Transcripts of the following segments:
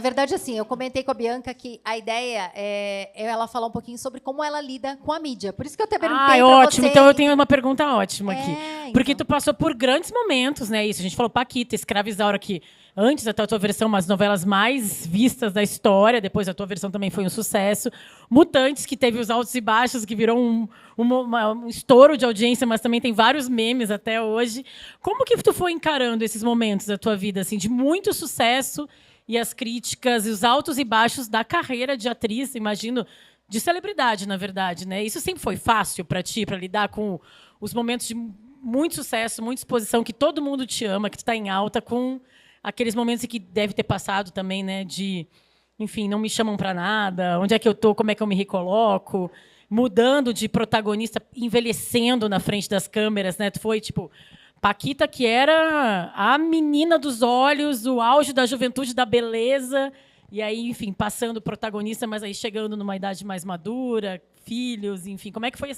Na verdade, assim, eu comentei com a Bianca que a ideia é ela falar um pouquinho sobre como ela lida com a mídia. Por isso que eu até perguntei para ótimo. você. Então eu tenho uma pergunta ótima aqui. Porque Então. tu passou por grandes momentos, né? Isso, a gente falou Paquita, Escrava Isaura, que antes da tua versão, umas novelas mais vistas da história, depois a tua versão também foi um sucesso. Mutantes, que teve os altos e baixos, que virou um estouro de audiência, mas também tem vários memes até hoje. Como que tu foi encarando esses momentos da tua vida, assim, de muito sucesso e as críticas e os altos e baixos da carreira de atriz, imagino, de celebridade, na verdade, né? Isso sempre foi fácil para ti, para lidar com os momentos de muito sucesso, muita exposição, que todo mundo te ama, que tu está em alta, com aqueles momentos em que deve ter passado também, né? De, enfim, não me chamam para nada, onde é que eu tô, como é que eu me recoloco, mudando de protagonista, envelhecendo na frente das câmeras, né? Tu foi tipo Paquita, que era a menina dos olhos, o auge da juventude, da beleza, e aí, enfim, passando protagonista, mas aí chegando numa idade mais madura, filhos, enfim. Como é que foi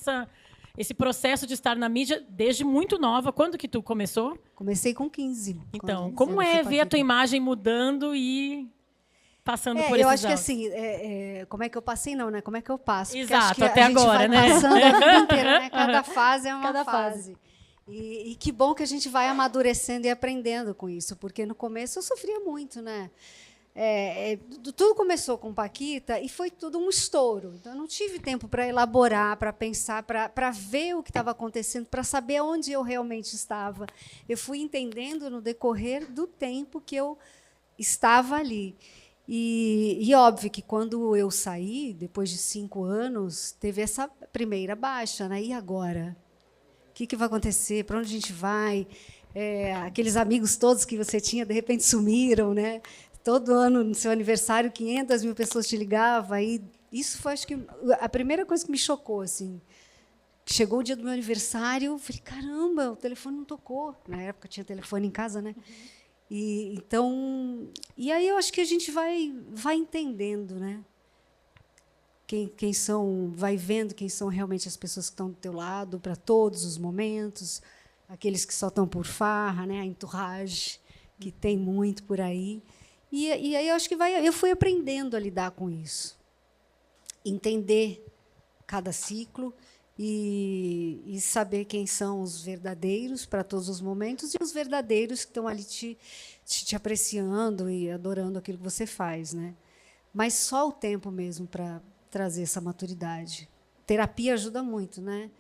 esse processo de estar na mídia desde muito nova? Quando que tu começou? Comecei com 15. Então, 15 como anos, é fui ver a tua Paquita. imagem mudando e passando por Eu esses acho que altos? assim, como é que eu passei não, né? Como é que eu passo? Porque Exato, acho que até a gente agora, vai né? passando a vida inteira, né? Cada fase é uma Cada fase. E que bom que a gente vai amadurecendo e aprendendo com isso, porque no começo eu sofria muito, né? Tudo começou com Paquita e foi tudo um estouro. Então, eu não tive tempo para elaborar, para pensar, para ver o que estava acontecendo, para saber onde eu realmente estava. Eu fui entendendo no decorrer do tempo que eu estava ali. E óbvio que quando eu saí, depois de 5 anos, teve essa primeira baixa, né? E agora? O que vai acontecer? Para onde a gente vai? Aqueles amigos todos que você tinha, de repente, sumiram, né? Todo ano, no seu aniversário, 500 mil pessoas te ligavam. E isso foi, acho que, a primeira coisa que me chocou. Assim. Chegou o dia do meu aniversário, eu falei, caramba, o telefone não tocou. Na época, tinha telefone em casa, né? E aí eu acho que a gente vai entendendo, né? Vai vendo quem são realmente as pessoas que estão do teu lado para todos os momentos, aqueles que só estão por farra, né? A entourage, que tem muito por aí. E aí eu acho que eu fui aprendendo a lidar com isso, entender cada ciclo e saber quem são os verdadeiros para todos os momentos e os verdadeiros que estão ali te apreciando e adorando aquilo que você faz, né? Mas só o tempo mesmo para trazer essa maturidade. Terapia ajuda muito, né?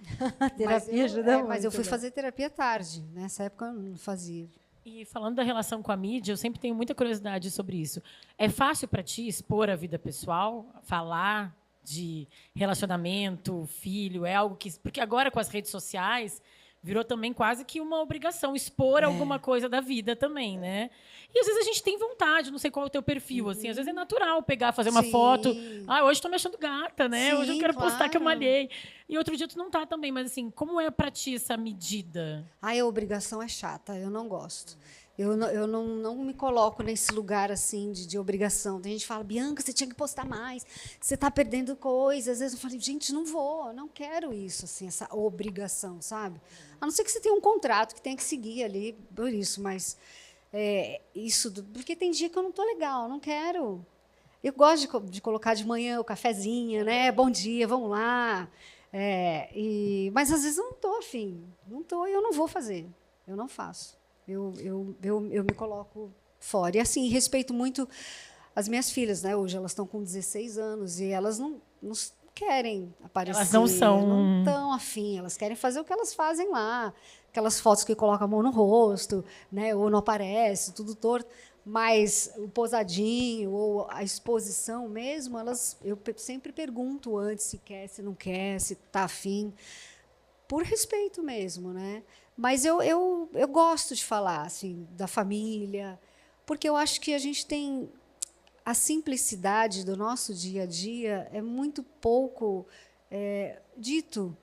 Terapia ajuda muito. Mas eu fui fazer terapia tarde. Nessa época eu não fazia. E falando da relação com a mídia, eu sempre tenho muita curiosidade sobre isso. É fácil para ti expor a vida pessoal, falar de relacionamento, filho, é algo que... Porque agora, com as redes sociais, virou também quase que uma obrigação expor alguma coisa da vida também, né? E às vezes a gente tem vontade, não sei qual é o teu perfil, assim, às vezes é natural pegar, fazer uma foto. Hoje estou me achando gata, né? Sim, hoje eu quero postar que eu claro. malhei. E outro dia tu não tá também, mas assim, como é para ti essa medida? A obrigação é chata, eu não gosto. Eu não me coloco nesse lugar assim de obrigação. Tem gente que fala, Bianca, você tinha que postar mais, você está perdendo coisas. Às vezes eu falo, gente, não vou, não quero isso, assim, essa obrigação, sabe? A não ser que você tenha um contrato que tem que seguir ali por isso, mas porque tem dia que eu não estou legal, não quero. Eu gosto de colocar de manhã o cafezinho, né? Bom dia, vamos lá. Mas às vezes eu não estou afim, não estou e eu não vou fazer, eu não faço. Eu me coloco fora. E, assim, respeito muito as minhas filhas, né? Hoje elas estão com 16 anos e elas não querem aparecer. Elas não são... Não estão afim. Elas querem fazer o que elas fazem lá. Aquelas fotos que colocam a mão no rosto, né? Ou não aparece, tudo torto. Mas o posadinho ou a exposição mesmo, eu sempre pergunto antes se quer, se não quer, se está afim. Por respeito mesmo, né? Mas eu gosto de falar assim, da família, porque eu acho que a gente tem a simplicidade do nosso dia a dia é muito pouco dito,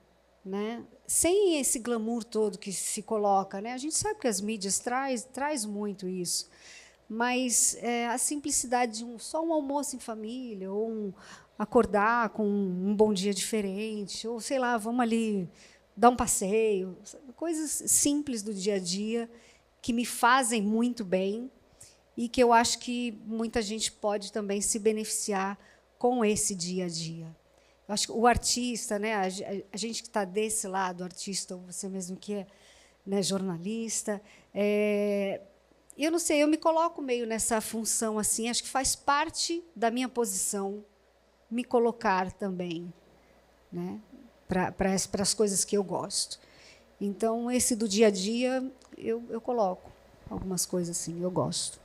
né? Sem esse glamour todo que se coloca, né? A gente sabe que as mídias traz muito isso, mas a simplicidade de só um almoço em família, ou acordar com um bom dia diferente, ou sei lá, vamos ali dar um passeio, coisas simples do dia a dia que me fazem muito bem e que eu acho que muita gente pode também se beneficiar com esse dia a dia. Eu acho que o artista, né, a gente que está desse lado, artista, ou você mesmo que é, né, jornalista, eu não sei, eu me coloco meio nessa função assim, acho que faz parte da minha posição me colocar também, né, para as coisas que eu gosto. Então, esse do dia a dia, eu coloco algumas coisas assim, eu gosto.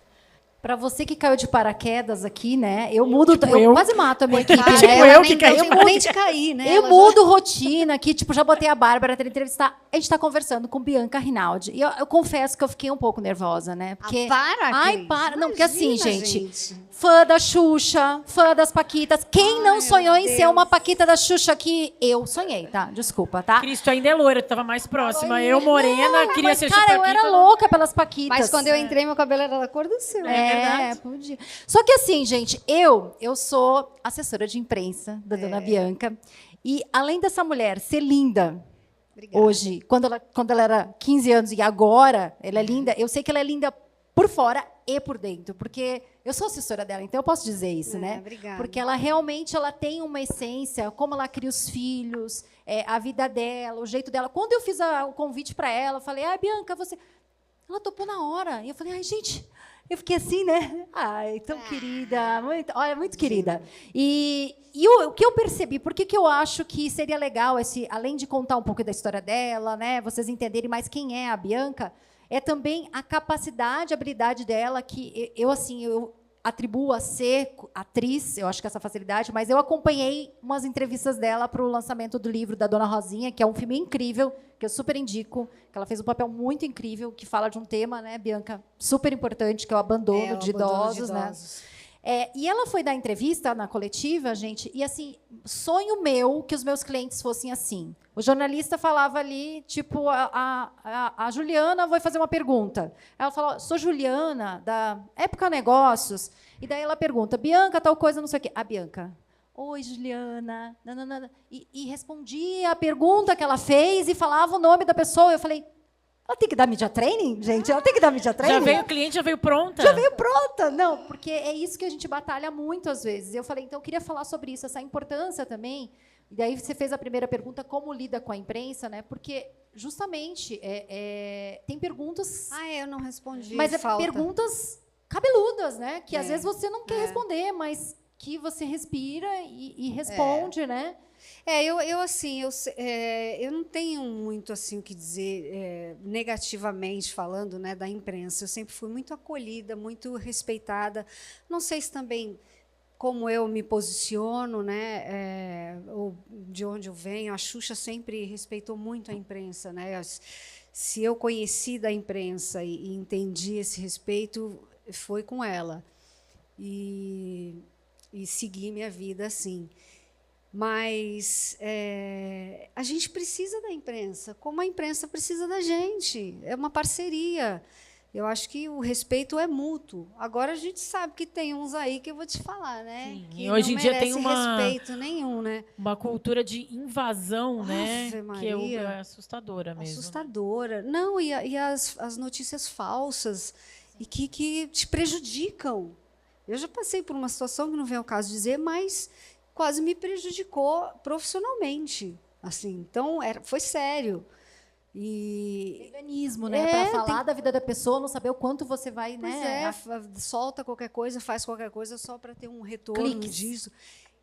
Para você que caiu de paraquedas aqui, né? Eu mudo, tipo, eu quase mato a minha equipe. Tipo, né? eu que caí de nem de cair, né? Eu mudo rotina aqui, tipo, já botei a Bárbara para entrevistar. A gente está conversando com Bianca Rinaldi. E eu confesso que eu fiquei um pouco nervosa, né? Porque Ai, Cris. para. Não, porque assim, Imagina, gente, fã da Xuxa, fã das Paquitas. Quem não sonhou em ser uma Paquita da Xuxa aqui? Eu sonhei, tá? Desculpa, tá? Cristo ainda é loira, tu tava mais próxima. Eu, morena, queria Mas, ser cara, eu era louca pelas Paquitas. Mas quando eu entrei, meu cabelo era da cor do seu. verdade. Podia. Só que assim, gente, eu sou assessora de imprensa da dona Bianca. E além dessa mulher ser linda, Obrigada. hoje, quando ela era 15 anos e agora ela é linda, eu sei que ela é linda por fora e por dentro, porque eu sou assessora dela, então eu posso dizer isso, né? Obrigada. Porque ela realmente tem uma essência, como ela cria os filhos, a vida dela, o jeito dela. Quando eu fiz o convite para ela, eu falei, Bianca, você... Ela topou na hora. E eu falei, gente... Eu fiquei assim, né? Ai, tão querida, muito querida. E o que eu percebi, por que eu acho que seria legal, além de contar um pouco da história dela, né, vocês entenderem mais quem é a Bianca, é também a capacidade, a habilidade dela, que eu atribuo a ser atriz, eu acho que essa facilidade, mas eu acompanhei umas entrevistas dela para o lançamento do livro da Dona Rosinha, que é um filme incrível, que eu super indico, que ela fez um papel muito incrível, que fala de um tema, né, Bianca, super importante, que é o abandono de idosos, né? E ela foi dar entrevista na coletiva, gente, e assim, sonho meu que os meus clientes fossem assim. O jornalista falava ali, tipo, a Juliana vai fazer uma pergunta. Ela falou, sou Juliana, da Época Negócios. E daí ela pergunta, Bianca, tal coisa, não sei o quê. A Bianca, oi, Juliana. Nananana. E respondia a pergunta que ela fez e falava o nome da pessoa. Eu falei, ela tem que dar media training, gente? Ela tem que dar media training? Já veio o cliente, já veio pronta? Já veio pronta. Não, porque é isso que a gente batalha muito às vezes. Eu falei, então eu queria falar sobre isso, essa importância também. E daí você fez a primeira pergunta, como lida com a imprensa, né? Porque, justamente, tem perguntas... eu não respondi. Mas perguntas cabeludas, né? Que às vezes você não quer É. responder, mas que você respira e responde, né? Eu não tenho muito assim o que dizer negativamente falando, né, da imprensa. Eu sempre fui muito acolhida, muito respeitada. Não sei se também como eu me posiciono, né, ou de onde eu venho. A Xuxa sempre respeitou muito a imprensa, né? Se eu conheci da imprensa e entendi esse respeito, foi com ela e segui minha vida assim. Mas a gente precisa da imprensa, como a imprensa precisa da gente. É uma parceria. Eu acho que o respeito é mútuo. Agora a gente sabe que tem uns aí que eu vou te falar, né? Sim, Que e hoje em não dia tem merece respeito nenhum, né? uma cultura de invasão, né? Ave Que Maria. é assustadora mesmo. Assustadora. Não, e as notícias falsas e que te prejudicam. Eu já passei por uma situação que não vem ao caso dizer, mas quase me prejudicou profissionalmente. Assim, então, foi sério. E Veganismo, né? Para falar da vida da pessoa, não saber o quanto você vai, né? Solta qualquer coisa, faz qualquer coisa só para ter um retorno disso.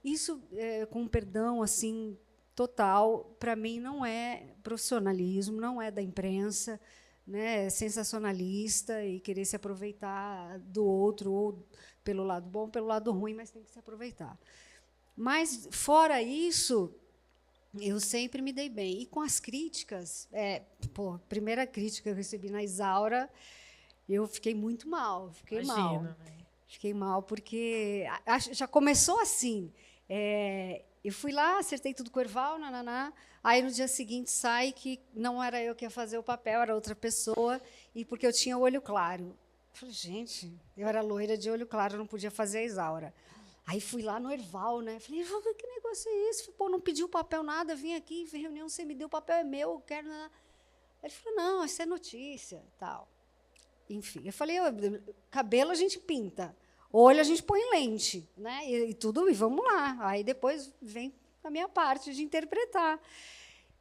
Isso, com perdão, assim, total, para mim não é profissionalismo, não é da imprensa, né? É sensacionalista e querer se aproveitar do outro, ou pelo lado bom, pelo lado ruim, mas tem que se aproveitar. Mas, fora isso, eu sempre me dei bem. E com as críticas, primeira crítica que eu recebi na Isaura, eu fiquei muito mal. Fiquei mal, porque já começou assim. Eu fui lá, acertei tudo com o Erval, aí no dia seguinte sai que não era eu que ia fazer o papel, era outra pessoa, e porque eu tinha olho claro. Eu falei, gente, eu era loira de olho claro, eu não podia fazer a Isaura. Aí fui lá no Erval, né? Falei, que negócio é esse? Pô, não pediu papel, nada, vim aqui, vim reunião, você me deu o papel, é meu, eu quero... Ele falou, não, isso é notícia, tal. enfim, eu falei, cabelo a gente pinta, olho a gente põe lente, né? E tudo, e vamos lá. Aí depois vem a minha parte de interpretar.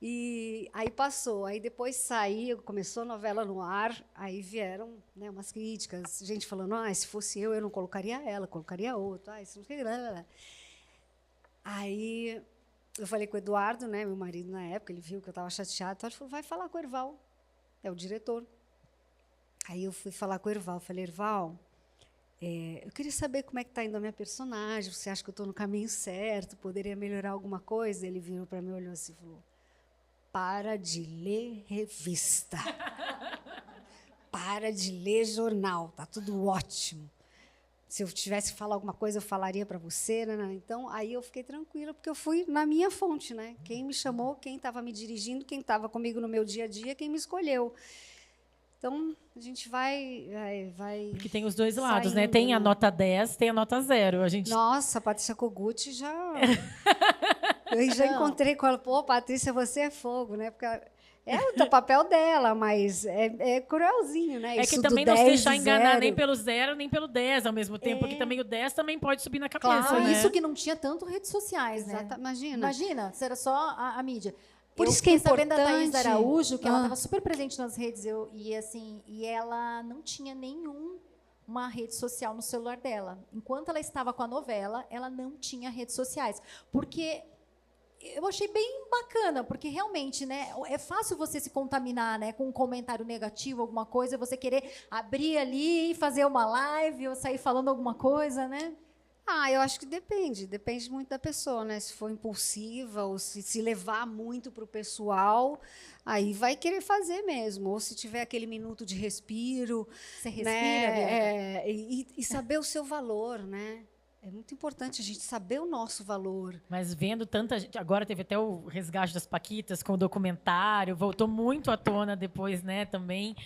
E aí passou, aí depois saí, começou a novela no ar, aí vieram, né, umas críticas, gente falando, se fosse eu não colocaria ela, colocaria outro. Isso não sei lá. Aí eu falei com o Eduardo, né, meu marido na época, ele viu que eu estava chateada, então ele falou, vai falar com o Herval, é o diretor. Aí eu fui falar com o Herval, falei, Herval, eu queria saber como é que está indo a minha personagem, você acha que eu estou no caminho certo, poderia melhorar alguma coisa? Ele virou para mim, olhou assim e falou, para de ler revista. Para de ler jornal. Está tudo ótimo. Se eu tivesse que falar alguma coisa, eu falaria para você. Né? Então, aí eu fiquei tranquila, porque eu fui na minha fonte. Né? Quem me chamou, quem estava me dirigindo, quem estava comigo no meu dia a dia, quem me escolheu. Então, a gente vai porque tem os dois lados, saindo, né? Tem a nota 10, tem a nota 0. Nossa, a Patrícia Kogut já... Eu já encontrei com ela, pô, Patrícia, você é fogo, né? Porque é o papel dela, mas é cruelzinho, né? É Isso que também do não se 10 deixar e enganar 0. nem pelo 0, nem pelo 10 ao mesmo tempo, porque também o 10 também pode subir na cabeça, Claro, né? isso que não tinha tanto redes sociais, né? Imagina, se era só a mídia. Por isso que é sabendo da importante. Thaís Araújo, que ela estava super presente nas redes, e ela não tinha nenhuma rede social no celular dela. Enquanto ela estava com a novela, ela não tinha redes sociais. Porque eu achei bem bacana, porque realmente, né, é fácil você se contaminar, né, com um comentário negativo, alguma coisa, você querer abrir ali e fazer uma live ou sair falando alguma coisa, né? Eu acho que depende muito da pessoa, né? Se for impulsiva ou se levar muito para o pessoal, aí vai querer fazer mesmo. Ou se tiver aquele minuto de respiro, você respira, né? E saber o seu valor, né? É muito importante a gente saber o nosso valor. Mas vendo tanta gente, agora teve até o resgate das Paquitas com o documentário, voltou muito à tona depois, né, também.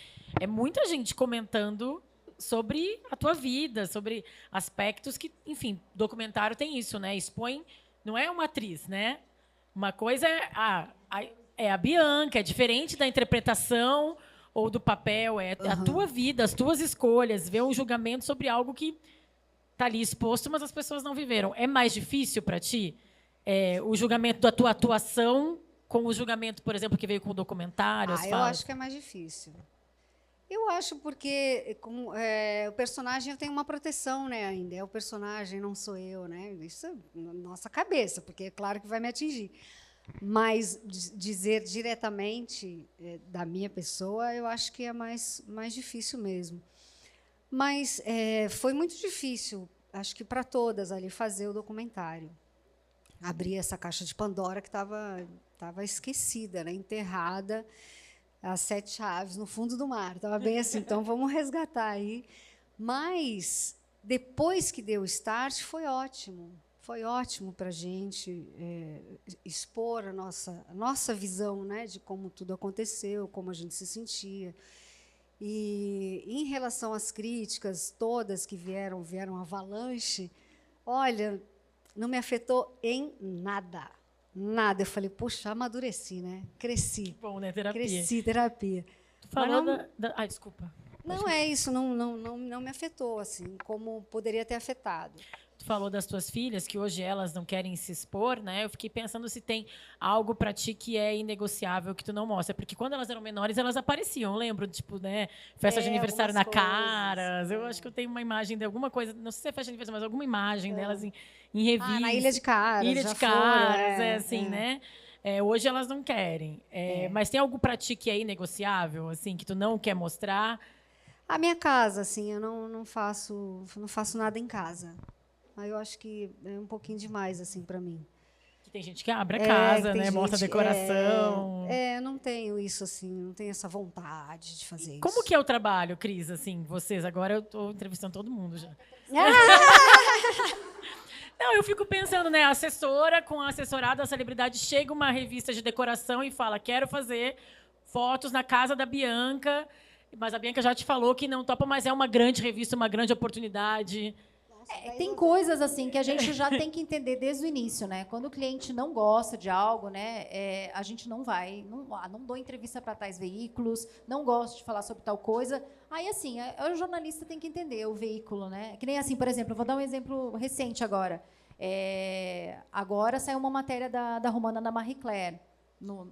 É muita gente comentando sobre a tua vida, sobre aspectos que, enfim, documentário tem isso, né? Expõe, não é uma atriz, né? Uma coisa é a Bianca, é diferente da interpretação ou do papel, é a tua vida, as tuas escolhas, ver um julgamento sobre algo que está ali exposto, mas as pessoas não viveram. É mais difícil para ti o julgamento da tua atuação com o julgamento, por exemplo, que veio com o documentário? Eu acho que é mais difícil. Eu acho porque o personagem tem uma proteção, né, ainda. É o personagem, não sou eu, né? Isso é na nossa cabeça, porque é claro que vai me atingir. Mas dizer diretamente da minha pessoa, eu acho que é mais difícil mesmo. Mas foi muito difícil, acho que para todas ali, fazer o documentário. Abrir essa caixa de Pandora que estava esquecida, né, enterrada, as 7 chaves no fundo do mar. Estava bem assim, então vamos resgatar aí. Mas, depois que deu o start, foi ótimo. Foi ótimo para a gente expor a nossa visão, né, de como tudo aconteceu, como a gente se sentia. E, em relação às críticas todas que vieram avalanche, olha, não me afetou em nada. Nada. Eu falei, puxa, amadureci, né? Cresci. Bom, né? Terapia. Cresci, terapia. Tu falou desculpa. Não é isso, não me afetou, assim, como poderia ter afetado. Tu falou das tuas filhas, que hoje elas não querem se expor, né? Eu fiquei pensando se tem algo para ti que é inegociável, que tu não mostra. Porque quando elas eram menores, elas apareciam, lembro, tipo, né? Festa de aniversário na Caras. Eu acho que eu tenho uma imagem de alguma coisa, não sei se é festa de aniversário, mas alguma imagem delas em revista. Na Ilha de Caras. Ilha de Caras, assim, né? Hoje elas não querem. Mas tem algo para ti que é inegociável, assim, que tu não quer mostrar? A minha casa, assim, eu não faço nada em casa. Aí eu acho que é um pouquinho demais, assim, para mim. Que tem gente que abre a casa, né? Mostra a decoração. Eu não tenho isso, assim, não tenho essa vontade de fazer isso. Como que é o trabalho, Cris, assim, vocês? Agora eu estou entrevistando todo mundo já. Não, eu fico pensando, né? A assessora com a assessorada, a celebridade, chega uma revista de decoração e fala, quero fazer fotos na casa da Bianca, mas a Bianca já te falou que não topa, mas é uma grande revista, uma grande oportunidade. Nossa, Tem coisas assim que a gente já tem que entender desde o início, né? Quando o cliente não gosta de algo, né, a gente não vai, não dou entrevista para tais veículos, não gosto de falar sobre tal coisa. Aí, assim, o jornalista tem que entender o veículo, né? Que nem assim, por exemplo, eu vou dar um exemplo recente agora. Agora saiu uma matéria da Romana da Marie Claire,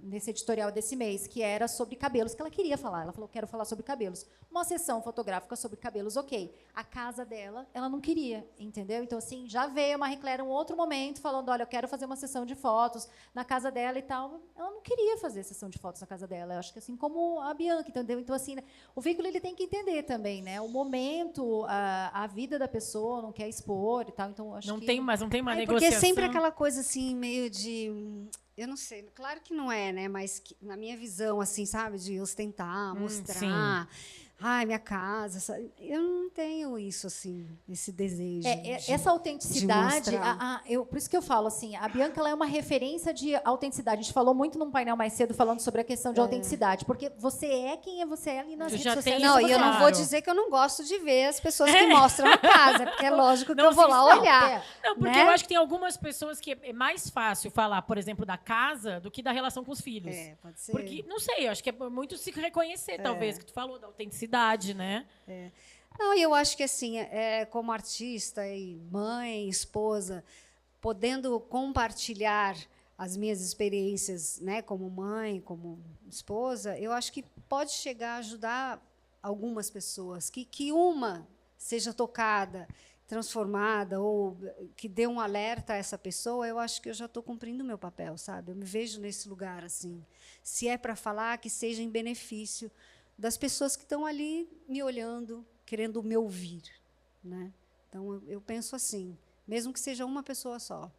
nesse editorial desse mês, que era sobre cabelos, que ela queria falar. Ela falou, quero falar sobre cabelos. Uma sessão fotográfica sobre cabelos, ok. A casa dela, ela não queria, entendeu? Então, assim, já veio a Marie Claire um outro momento, falando, olha, eu quero fazer uma sessão de fotos na casa dela e tal. Ela não queria fazer sessão de fotos na casa dela. Eu acho que assim como a Bianca, entendeu? Então, assim, o veículo ele tem que entender também, né? O momento, a vida da pessoa, não quer expor e tal. Então, acho não que... tem uma negociação. Porque é sempre aquela coisa, assim, meio de... Eu não sei, claro que não é, né? Mas na minha visão, assim, sabe? De ostentar, mostrar. Sim. Ai, minha casa. Sabe? Eu não tenho isso, assim, esse desejo. Essa autenticidade, por isso que eu falo assim, a Bianca ela é uma referência de autenticidade. A gente falou muito num painel mais cedo falando sobre a questão de autenticidade, porque você é quem você é ali nas redes sociais. Não, e eu não vou dizer que eu não gosto de ver as pessoas que mostram a casa, porque é lógico que eu vou lá olhar. Não, porque eu acho que tem algumas pessoas que é mais fácil falar, por exemplo, da casa do que da relação com os filhos. Pode ser. Porque, não sei, eu acho que é muito se reconhecer, talvez, que tu falou, da autenticidade, né? Não, e eu acho que, assim, como artista e mãe, esposa, podendo compartilhar as minhas experiências, né, como mãe, como esposa, eu acho que pode chegar a ajudar algumas pessoas, que uma seja tocada, transformada, ou que dê um alerta a essa pessoa, eu acho que eu já estou cumprindo o meu papel, sabe? Eu me vejo nesse lugar, assim. Se é para falar, que seja em benefício das pessoas que estão ali me olhando, querendo me ouvir, né? Então, eu penso assim, mesmo que seja uma pessoa só.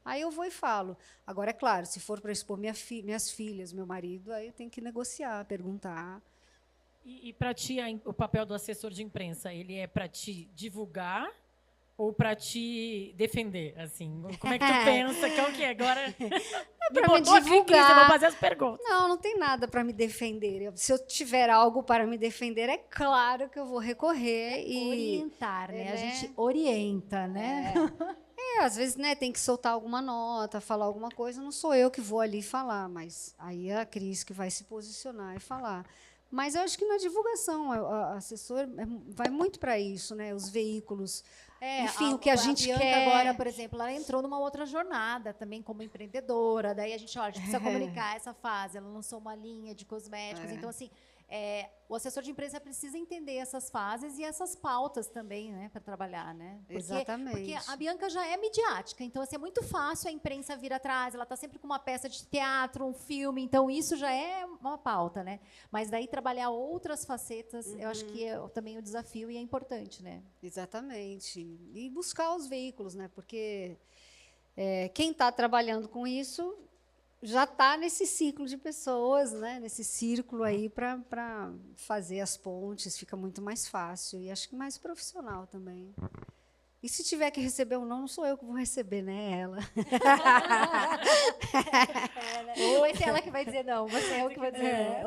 Aí eu vou e falo. Agora, é claro, se for para expor minhas filhas, meu marido, aí eu tenho que negociar, perguntar. E para ti, o papel do assessor de imprensa, ele é para te divulgar ou para te defender? Assim, como é que tu pensa? Que é o quê? Agora para me divulgar. Eu vou fazer as perguntas. Não tem nada para me defender. Se eu tiver algo para me defender, é claro que eu vou recorrer e orientar, né? A gente orienta, né? Às vezes, né, tem que soltar alguma nota, falar alguma coisa. Não sou eu que vou ali falar, mas aí é a Cris que vai se posicionar e falar. Mas eu acho que na divulgação, o assessor vai muito para isso, né? Os veículos. Enfim, o que a gente Bianca quer. Agora, por exemplo, ela entrou numa outra jornada também como empreendedora. Daí a gente precisa comunicar essa fase. Ela lançou uma linha de cosméticos. Então, assim, o assessor de imprensa precisa entender essas fases e essas pautas também, né, para trabalhar, né? Exatamente. Porque a Bianca já é midiática, então assim, é muito fácil a imprensa vir atrás, ela está sempre com uma peça de teatro, um filme, então isso já é uma pauta, né? Mas daí trabalhar outras facetas, eu acho que é também o desafio e é importante, né? Exatamente. E buscar os veículos, né? Porque quem está trabalhando com isso já está nesse ciclo de pessoas, né? Nesse círculo aí para fazer as pontes, fica muito mais fácil e acho que mais profissional também. E se tiver que receber um não sou eu que vou receber, né? Ela. Ou vai ser ela que vai dizer não, você é o que vai dizer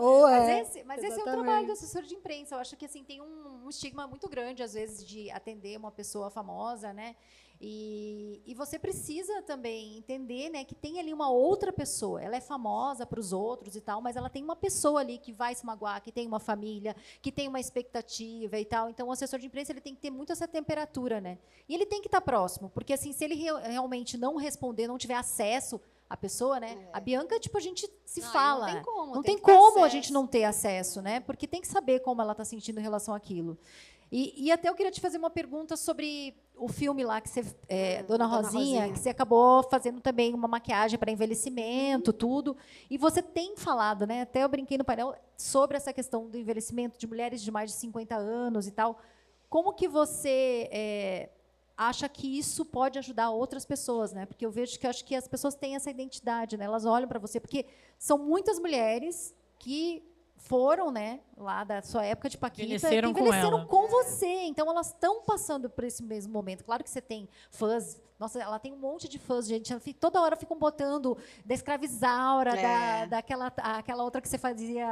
Mas esse é o trabalho do assessor de imprensa. Eu acho que assim tem um estigma muito grande, às vezes, de atender uma pessoa famosa, né? E você precisa também entender, né, que tem ali uma outra pessoa. Ela é famosa para os outros e tal, mas ela tem uma pessoa ali que vai se magoar, que tem uma família, que tem uma expectativa e tal. Então, o assessor de imprensa ele tem que ter muito essa temperatura, né? E ele tem que estar próximo, porque assim, se ele realmente não responder, não tiver acesso à pessoa, né? A Bianca, tipo, a gente se fala. Não tem como a gente não ter acesso, né? Porque tem que saber como ela está sentindo em relação àquilo. E até eu queria te fazer uma pergunta sobre o filme lá que você, Dona Rosinha, que você acabou fazendo também uma maquiagem para envelhecimento, tudo. E você tem falado, né? Até eu brinquei no painel sobre essa questão do envelhecimento de mulheres de mais de 50 anos e tal. Como que você acha que isso pode ajudar outras pessoas, né? Porque eu vejo que acho que as pessoas têm essa identidade, né? Elas olham para você, porque são muitas mulheres que foram, né, lá da sua época de Paquita, envelheceram com você. Então, elas estão passando por esse mesmo momento. Claro que você tem fãs Nossa, ela tem um monte de fãs, gente. Toda hora ficam botando da Escravizaura, aquela outra que você fazia.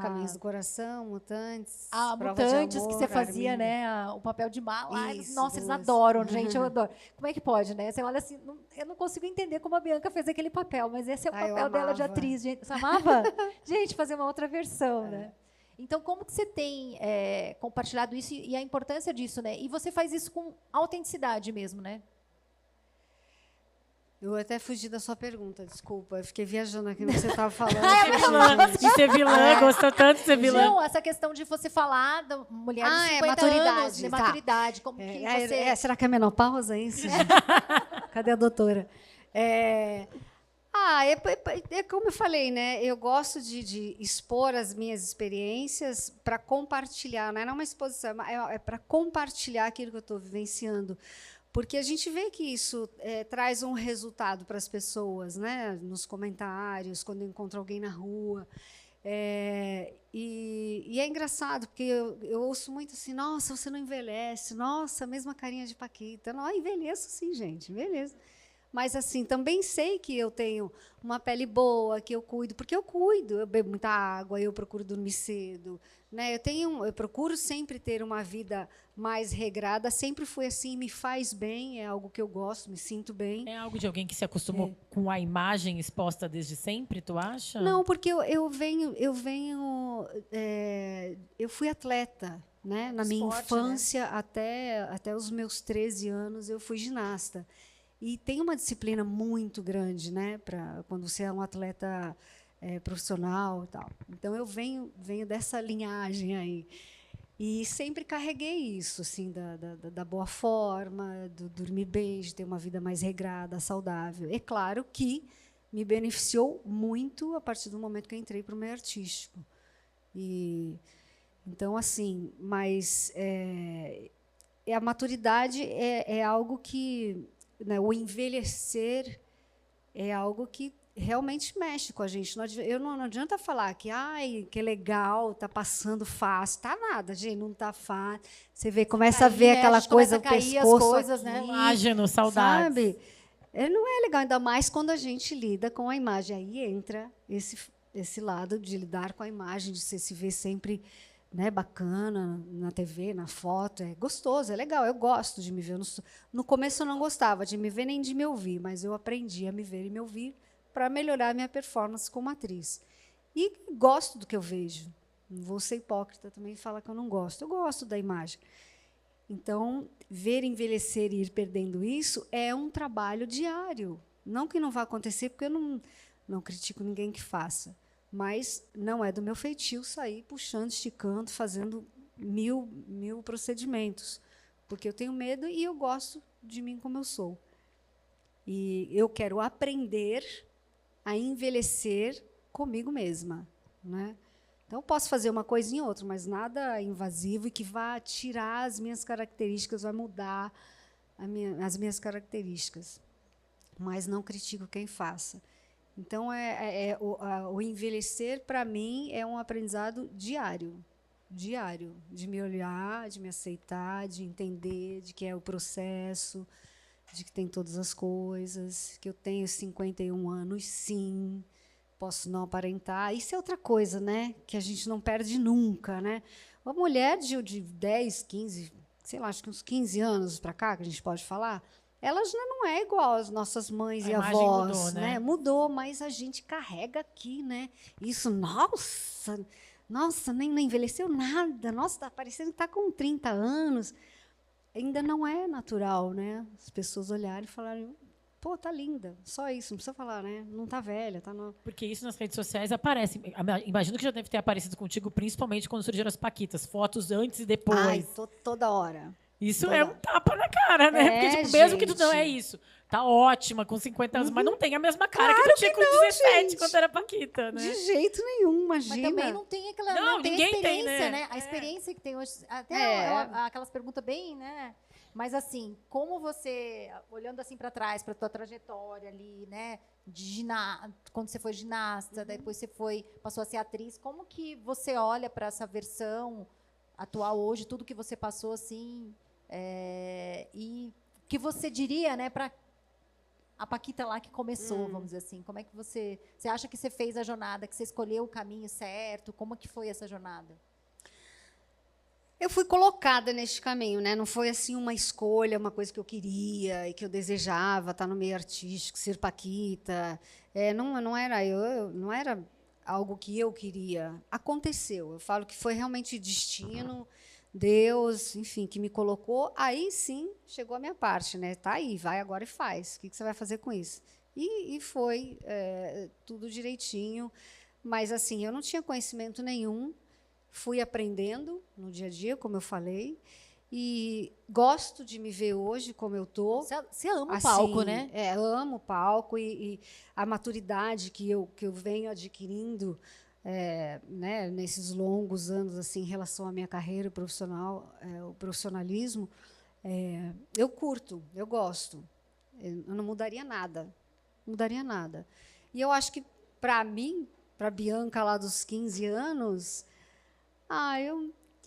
Caminhos do Coração, Mutantes. A Prova de Mutantes, Amor, que você fazia, Arminda. né? O papel de mala. Ai, Isso, nossa, eles duas. adoram, gente, eu adoro. Como é que pode, né? Você olha assim, eu não consigo entender como a Bianca fez aquele papel, mas esse é o Eu papel dela de amava. atriz. Gente. Você amava? Gente, fazer uma outra versão, né? Então, como que você tem compartilhado isso e a importância disso, né? E você faz isso com autenticidade mesmo, né? Eu até fugi da sua pergunta, desculpa. Eu fiquei viajando aqui no que você estava falando. De ser vilã, gostou tanto de ser vilã. Não, essa questão de você falar da mulher de 50 maturidade, anos, de tá. maturidade, como que você... Será que é menopausa isso? Cadê a doutora? É como eu falei, né? Eu gosto de expor as minhas experiências para compartilhar, não é uma exposição, é para compartilhar aquilo que eu estou vivenciando. Porque a gente vê que isso traz um resultado para as pessoas, né? Nos comentários, quando eu encontro alguém na rua. E é engraçado, porque eu ouço muito assim, nossa, você não envelhece, nossa, a mesma carinha de Paquita. Não, envelheço sim, gente, envelheço. Mas, assim, também sei que eu tenho uma pele boa, que eu cuido, porque eu cuido, eu bebo muita água, eu procuro dormir cedo, né? Eu procuro sempre ter uma vida mais regrada, sempre fui assim, me faz bem, é algo que eu gosto, me sinto bem. É algo de alguém que se acostumou com a imagem exposta desde sempre, tu acha? Não, porque eu fui atleta, né? Na minha infância, né? até os meus 13 anos, eu fui ginasta. E tem uma disciplina muito grande, né, para quando você é um atleta profissional e tal. Então eu venho dessa linhagem aí e sempre carreguei isso, assim, da boa forma, do dormir bem, de ter uma vida mais regrada, saudável. É claro que me beneficiou muito a partir do momento que eu entrei para o meio artístico. E então assim, mas a maturidade é algo que o envelhecer é algo que realmente mexe com a gente. Não adianta falar que é legal, está passando fácil. Tá nada, gente, não está fácil. Você começa a ver aquela coisa, o pescoço, as coisas, né? Colágeno, saudades. Sabe? Não é legal, ainda mais quando a gente lida com a imagem. Aí entra esse lado de lidar com a imagem, de você se ver sempre, né, bacana na TV, na foto, é gostoso, é legal, eu gosto de me ver. No começo eu não gostava de me ver nem de me ouvir, mas eu aprendi a me ver e me ouvir para melhorar a minha performance como atriz. E gosto do que eu vejo. Não vou ser hipócrita também e falar que eu não gosto. Eu gosto da imagem. Então, ver envelhecer e ir perdendo isso é um trabalho diário. Não que não vá acontecer, porque eu não critico ninguém que faça. Mas não é do meu feitio sair puxando, esticando, fazendo mil procedimentos. Porque eu tenho medo e eu gosto de mim como eu sou. E eu quero aprender a envelhecer comigo mesma, né? Então, eu posso fazer uma coisinha ou outra, mas nada invasivo e que vá tirar as minhas características, vai mudar as minhas características. Mas não critico quem faça. Então, o envelhecer, para mim, é um aprendizado diário, de me olhar, de me aceitar, de entender de que é o processo, de que tem todas as coisas, que eu tenho 51 anos, sim, posso não aparentar. Isso é outra coisa, né, que a gente não perde nunca, né? Uma mulher de 10, 15, sei lá, acho que uns 15 anos para cá, que a gente pode falar, ela já não é igual às nossas mães e avós, mudou, né? Mudou, mas a gente carrega aqui, né? Isso, nossa, nem envelheceu nada. Nossa, está parecendo que está com 30 anos. Ainda não é natural, né? As pessoas olharem e falarem, pô, tá linda. Só isso, não precisa falar, né? Não tá velha, tá nova. Porque isso nas redes sociais aparece. Imagino que já deve ter aparecido contigo, principalmente quando surgiram as paquitas, fotos antes e depois. Ai, toda hora. Isso é um tapa na cara, né? Porque, tipo, mesmo que tu não é gente. isso, tá ótima com 50 anos, mas não tem a mesma cara que tu tinha com 17, gente. quando era paquita, né? De jeito nenhum, Mas imagina. também não tem aquela Não, não tem a ninguém tem, experiência, né? A experiência que tem hoje. Até aquelas perguntas bem, né? Mas assim, como você, olhando assim para trás, para tua trajetória ali, né? Quando você foi ginasta, depois você passou a ser atriz, como que você olha para essa versão atual hoje, tudo que você passou assim, e que você diria, né, para a Paquita lá que começou, vamos dizer assim? Como é que você acha que você fez a jornada, que você escolheu o caminho certo? Como que foi essa jornada? Eu fui colocada neste caminho, né? Não foi assim uma escolha, uma coisa que eu queria e que eu desejava, estar no meio artístico, ser Paquita. Não era não era algo que eu queria. Aconteceu. Eu falo que foi realmente destino, Deus, enfim, que me colocou. Aí sim chegou a minha parte, né? Tá aí, vai agora e faz. O que você vai fazer com isso? E foi tudo direitinho. Mas assim, eu não tinha conhecimento nenhum. Fui aprendendo no dia a dia, como eu falei, e gosto de me ver hoje como eu tô. Você ama o Assim, palco, né? Amo o palco e a maturidade que eu venho adquirindo, né, nesses longos anos assim, em relação à minha carreira profissional, o profissionalismo, eu curto, eu gosto. Eu não mudaria nada, não mudaria nada. E eu acho que para mim, para a Bianca lá dos 15 anos,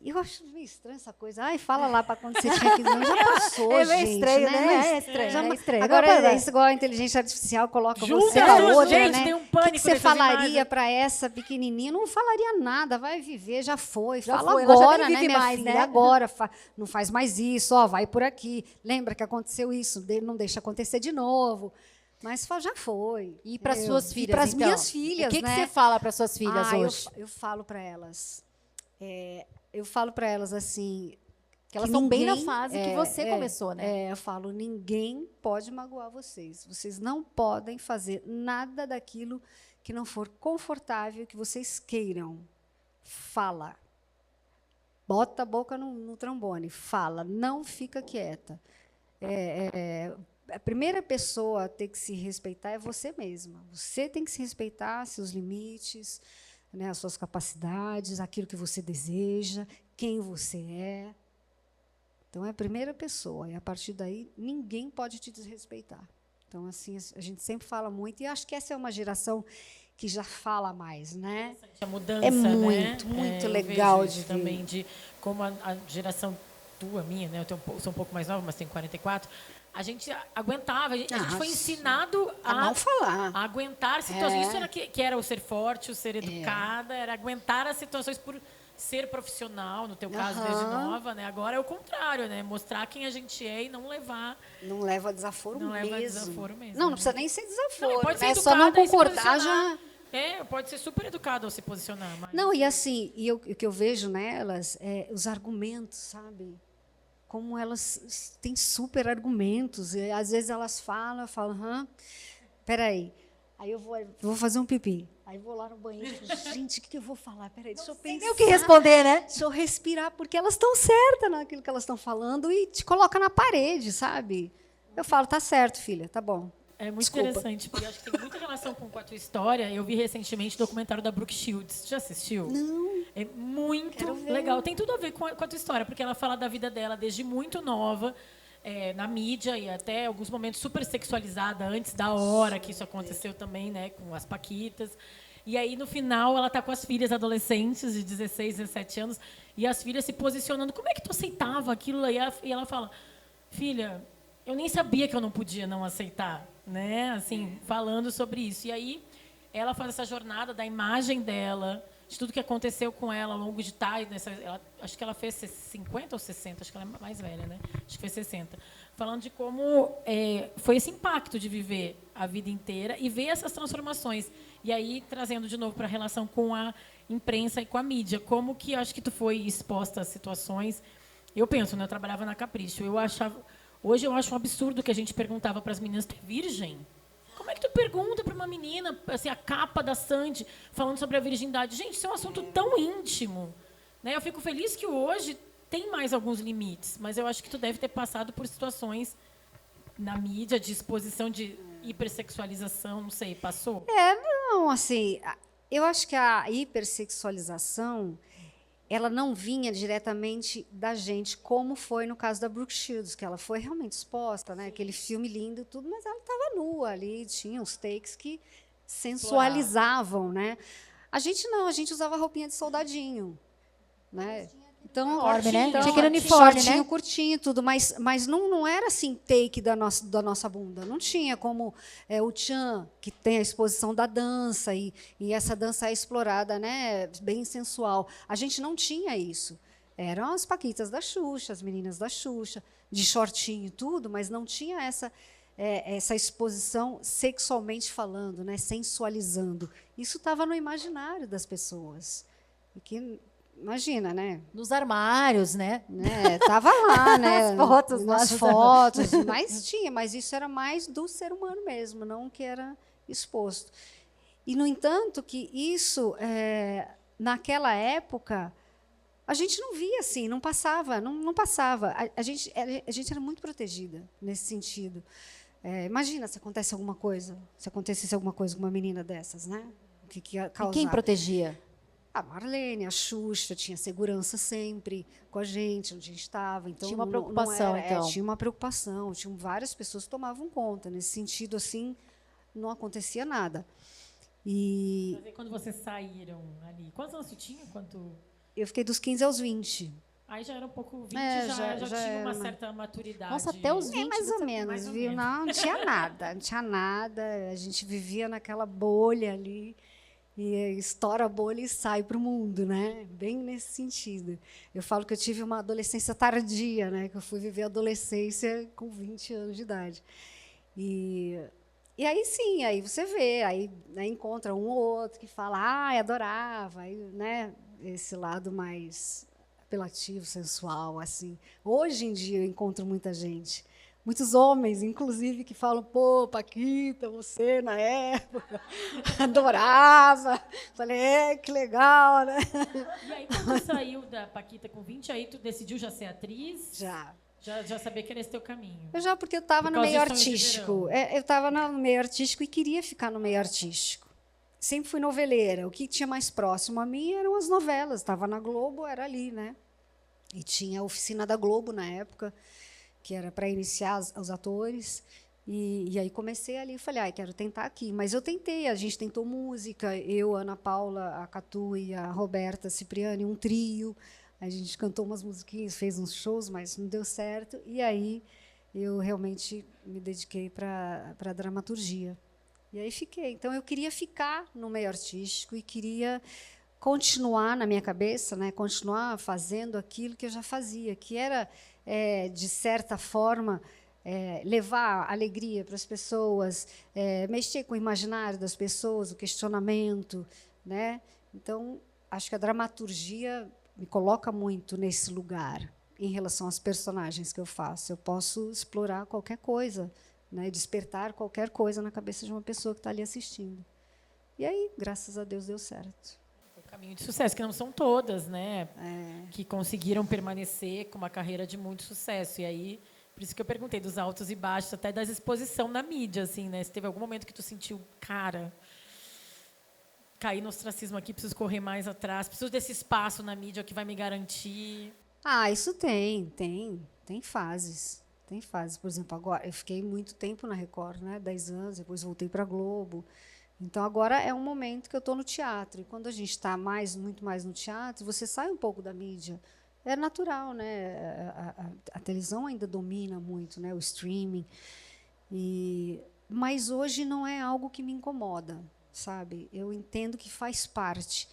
eu acho meio estranho essa coisa. Ai, fala lá para quando você tinha 15 anos. Já passou, É meio gente. estranho, né? É estranho. Agora, Não, é isso igual a inteligência artificial coloca Junta você a as outra, gente, né? tem um O pânico que você nessas falaria imagens. para essa pequenininha? Não falaria nada. Vai viver, já foi. Já Fala foi, ela já agora, nem né, vive minha mais, filha? né? Agora. Não faz mais isso. Ó, vai por aqui. Lembra que aconteceu isso? Não deixa acontecer de novo. Mas já foi. E para suas filhas, E para as então? minhas filhas, O que né? você fala para suas filhas hoje? Eu falo para elas. Eu falo para elas assim. Que elas que estão bem na ninguém- fase que você começou, né? eu falo, ninguém pode magoar vocês. Vocês não podem fazer nada daquilo que não for confortável, que vocês queiram. Fala. Bota a boca no trombone. Fala. Não fica quieta. A primeira pessoa a ter que se respeitar é você mesma. Você tem que se respeitar, seus limites, né, as suas capacidades, aquilo que você deseja, quem você é. Então, é a primeira pessoa, e a partir daí, ninguém pode te desrespeitar. Então, assim, a gente sempre fala muito, e acho que essa é uma geração que já fala mais, né? A mudança, É né? muito Eu legal vejo de isso ver. também, de como a geração tua, minha, né? Sou um pouco mais nova, mas tenho 44. A gente aguentava, a gente foi ensinado A não falar. a aguentar situações. Isso era que era o ser forte, o ser educada, era aguentar as situações por ser profissional, no teu caso, desde nova, né? Agora é o contrário, né? Mostrar quem a gente é e não levar. Não leva desaforo Não mesmo. leva desaforo mesmo, Não né? precisa nem ser desaforo. Não, pode ser né? educada Só não e se concordar posicionar. já. Pode ser super educado ao se posicionar. Mas... Não, e assim, o que eu vejo nelas é os argumentos, sabe? Como elas têm super argumentos. E, às vezes elas falam, eu falo, peraí. Aí eu vou fazer um pipi. Aí vou lá no banheiro e falo, gente, o que eu vou falar? Peraí, deixa eu pensar. Tem o que responder, né? Deixa eu respirar, porque elas estão certas naquilo que elas estão falando e te coloca na parede, sabe? Eu falo, tá certo, filha, tá bom. É muito Desculpa. interessante, porque eu acho que tem muita relação com a tua história. Eu vi recentemente o documentário da Brooke Shields. Já assistiu? Não. É muito Quero ver. legal. Tem tudo a ver com a tua história, porque ela fala da vida dela desde muito nova, na mídia e até alguns momentos super sexualizada, antes da hora que isso aconteceu também, né, com as Paquitas. E aí, no final, ela está com as filhas adolescentes de 16, 17 anos, e as filhas se posicionando. Como é que tu aceitava aquilo? E ela fala, filha, eu nem sabia que eu não podia não aceitar, né? Assim, falando sobre isso. E aí, ela faz essa jornada da imagem dela, de tudo que aconteceu com ela ao longo de tarde. Acho que ela fez 50 ou 60, acho que ela é mais velha, né? Acho que foi 60. Falando de como foi esse impacto de viver a vida inteira e ver essas transformações. E aí, trazendo de novo para a relação com a imprensa e com a mídia. Como que acho que tu foi exposta a situações... Eu penso, né? Eu trabalhava na Capricho. Hoje eu acho um absurdo que a gente perguntava para as meninas, tu é virgem? Como é que tu pergunta para uma menina, assim, a capa da Sandy, falando sobre a virgindade? Gente, isso é um assunto tão íntimo. Né? Eu fico feliz que hoje tem mais alguns limites, mas eu acho que tu deve ter passado por situações na mídia de exposição de hipersexualização, não sei, passou? Não, assim, eu acho que a hipersexualização ela não vinha diretamente da gente, como foi no caso da Brooke Shields, que ela foi realmente exposta, né? Aquele filme lindo e tudo, mas ela estava nua ali, tinha uns takes que sensualizavam, né? A gente não, a gente usava roupinha de soldadinho, né? Então, Uniforme, né? então, Tinha aquele uniforme, shortinho né? curtinho, tudo, mas não era assim take da nossa bunda. Não tinha como o tchan, que tem a exposição da dança, e essa dança é explorada, né, bem sensual. A gente não tinha isso. Eram as paquitas da Xuxa, as meninas da Xuxa, de shortinho e tudo, mas não tinha essa exposição sexualmente falando, né, sensualizando. Isso estava no imaginário das pessoas. E que, imagina, né? Nos armários, né? Tava lá, né? As fotos lá nas dos fotos, mas isso era mais do ser humano mesmo, não que era exposto. E, no entanto, que isso, naquela época, a gente não via assim, não passava, não passava. A gente era muito protegida nesse sentido. Imagina se acontecesse alguma coisa com uma menina dessas, né? O que ia E causar? quem protegia? A Marlene, a Xuxa, tinha segurança sempre com a gente, onde a gente estava. Então, Tinha uma não preocupação, era, então. tinha uma preocupação, tinham várias pessoas que tomavam conta. Nesse sentido, assim, não acontecia nada. E Mas aí, quando vocês saíram ali, quantos anos você tinha? eu fiquei dos 15 aos 20. Aí já era um pouco 20, já já tinha uma era certa maturidade. Nossa, até os 20. Mais ou você- menos, mais ou viu? menos. Não tinha nada, não tinha nada. A gente vivia naquela bolha ali. E estoura a bolha e sai para o mundo, né? Bem nesse sentido. Eu falo que eu tive uma adolescência tardia, né? Que eu fui viver a adolescência com 20 anos de idade. E aí, sim, aí você vê, aí, né, encontra um ou outro que fala, adorava, aí, né? Esse lado mais apelativo, sensual, assim. Hoje em dia eu encontro muita gente. Muitos homens, inclusive, que falam, pô, Paquita, você, na época, adorava. Falei, que legal, né? E aí, quando saiu da Paquita com 20, aí tu decidiu já ser atriz? Já. Já sabia que era esse teu caminho? Porque eu estava Por no causa meio de Sonhos de artístico. Verão. Eu estava no meio artístico e queria ficar no meio artístico. Sempre fui noveleira. O que tinha mais próximo a mim eram as novelas. Estava na Globo, era ali, né? E tinha a oficina da Globo na época, que era para iniciar os atores. E aí comecei ali, falei, quero tentar aqui. Mas eu tentei, a gente tentou música, eu, a Ana Paula, a Catu e a Roberta Cipriani, um trio. A gente cantou umas musiquinhas, fez uns shows, mas não deu certo. E aí eu realmente me dediquei para a dramaturgia. E aí fiquei. Então, eu queria ficar no meio artístico e queria continuar na minha cabeça, né, continuar fazendo aquilo que eu já fazia, que era, de certa forma, levar alegria para as pessoas, mexer com o imaginário das pessoas, o questionamento, né? Então, acho que a dramaturgia me coloca muito nesse lugar em relação às personagens que eu faço. Eu posso explorar qualquer coisa, né, despertar qualquer coisa na cabeça de uma pessoa que está ali assistindo. E aí, graças a Deus, deu certo. Caminho de sucesso, que não são todas, né? Que conseguiram permanecer com uma carreira de muito sucesso. E aí, por isso que eu perguntei dos altos e baixos, até da exposição na mídia, assim, né? Se teve algum momento que tu sentiu, cara, caí no ostracismo aqui, preciso correr mais atrás, preciso desse espaço na mídia que vai me garantir. Isso tem fases. Tem fases. Por exemplo, agora eu fiquei muito tempo na Record, né? 10 anos, depois voltei para a Globo. Então, agora é um momento que eu estou no teatro. E quando a gente está muito mais no teatro, você sai um pouco da mídia. É natural, né? A televisão ainda domina muito, né? O streaming. Mas hoje não é algo que me incomoda, sabe? Eu entendo que faz parte.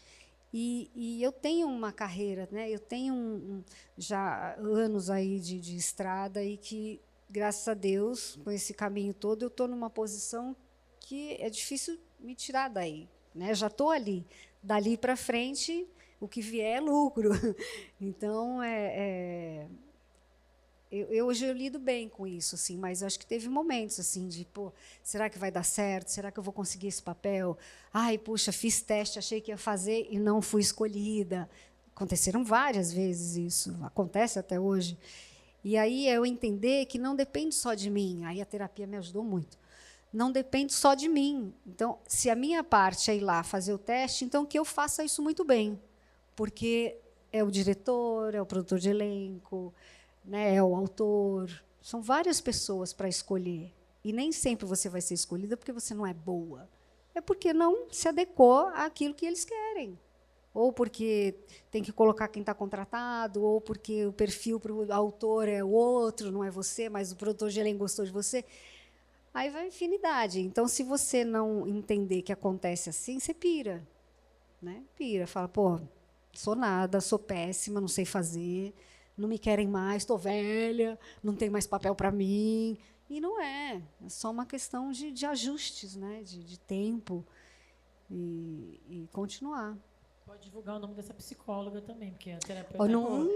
E eu tenho uma carreira, né? Eu tenho já anos aí de estrada e que, graças a Deus, com esse caminho todo, eu estou numa posição que é difícil me tirar daí, né? Já estou ali. Dali para frente, o que vier é lucro. Então, hoje eu lido bem com isso, assim, mas acho que teve momentos assim de, será que vai dar certo? Será que eu vou conseguir esse papel? Puxa, fiz teste, achei que ia fazer e não fui escolhida. Aconteceram várias vezes isso, acontece até hoje. E aí eu entender que não depende só de mim. Aí a terapia me ajudou muito. Não depende só de mim. Então, se a minha parte é ir lá fazer o teste, então que eu faça isso muito bem, porque é o diretor, é o produtor de elenco, né, é o autor. São várias pessoas para escolher. E nem sempre você vai ser escolhida porque você não é boa. É porque não se adequou àquilo que eles querem. ou porque tem que colocar quem está contratado, ou porque o perfil para o autor é o outro, não é você, mas o produtor de elenco gostou de você. Aí vai a infinidade. Então, se você não entender que acontece assim, você pira. Né? Pira, fala, pô, sou nada, sou péssima, não sei fazer, não me querem mais, estou velha, não tem mais papel para mim. E não é. É só uma questão de ajustes, né? de tempo e continuar. Pode divulgar o nome dessa psicóloga também, porque a terapeuta Ou é não, boa.